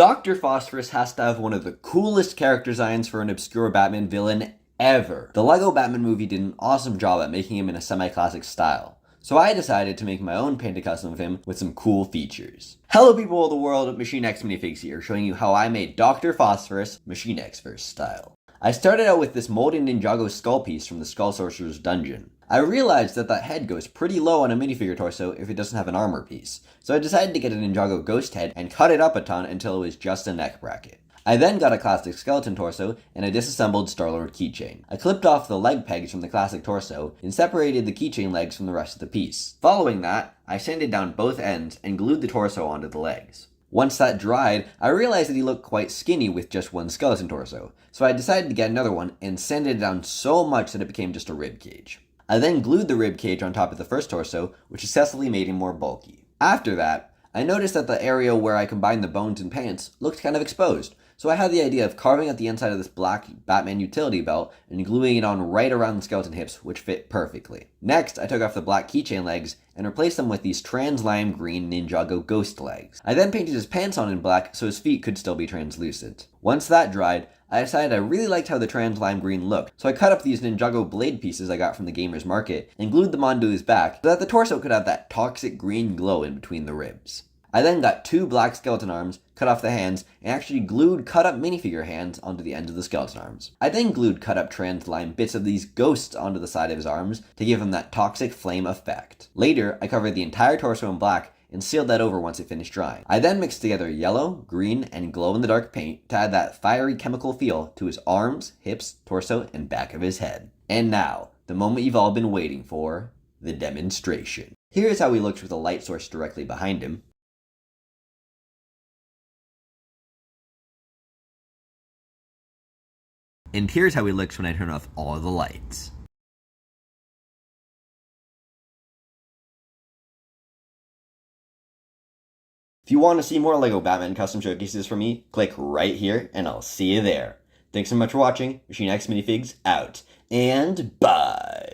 Dr. Phosphorus has to have one of the coolest character designs for an obscure Batman villain ever. The LEGO Batman movie did an awesome job at making him in a semi-classic style. So I decided to make my own painted custom of him with some cool features. Hello people of the world, Machine X Minifigs here, showing you how I made Dr. Phosphorus Machine X-verse style. I started out with this molded Ninjago skull piece from the Skull Sorcerer's dungeon. I realized that head goes pretty low on a minifigure torso if it doesn't have an armor piece, so I decided to get a Ninjago ghost head and cut it up a ton until it was just a neck bracket. I then got a classic skeleton torso and a disassembled Star-Lord keychain. I clipped off the leg pegs from the classic torso and separated the keychain legs from the rest of the piece. Following that, I sanded down both ends and glued the torso onto the legs. Once that dried, I realized that he looked quite skinny with just one skeleton torso, so I decided to get another one and sanded it down so much that it became just a rib cage. I then glued the rib cage on top of the first torso, which successfully made him more bulky. After that, I noticed that the area where I combined the bones and pants looked kind of exposed, so I had the idea of carving out the inside of this black Batman utility belt and gluing it on right around the skeleton hips, which fit perfectly. Next, I took off the black keychain legs and replaced them with these trans lime green Ninjago ghost legs. I then painted his pants on in black so his feet could still be translucent. Once that dried, I decided I really liked how the trans lime green looked, so I cut up these Ninjago blade pieces I got from the Gamer's Market and glued them onto his back so that the torso could have that toxic green glow in between the ribs. I then got two black skeleton arms, cut off the hands, and actually glued cut-up minifigure hands onto the ends of the skeleton arms. I then glued cut-up trans lime bits of these ghosts onto the side of his arms to give him that toxic flame effect. Later, I covered the entire torso in black and sealed that over once it finished drying. I then mixed together yellow, green, and glow-in-the-dark paint to add that fiery chemical feel to his arms, hips, torso, and back of his head. And now, the moment you've all been waiting for, the demonstration. Here's how he looks with a light source directly behind him. And here's how he looks when I turn off all of the lights. If you want to see more LEGO Batman custom showcases from me, click right here and I'll see you there. Thanks so much for watching. Machine X Minifigs out. And bye!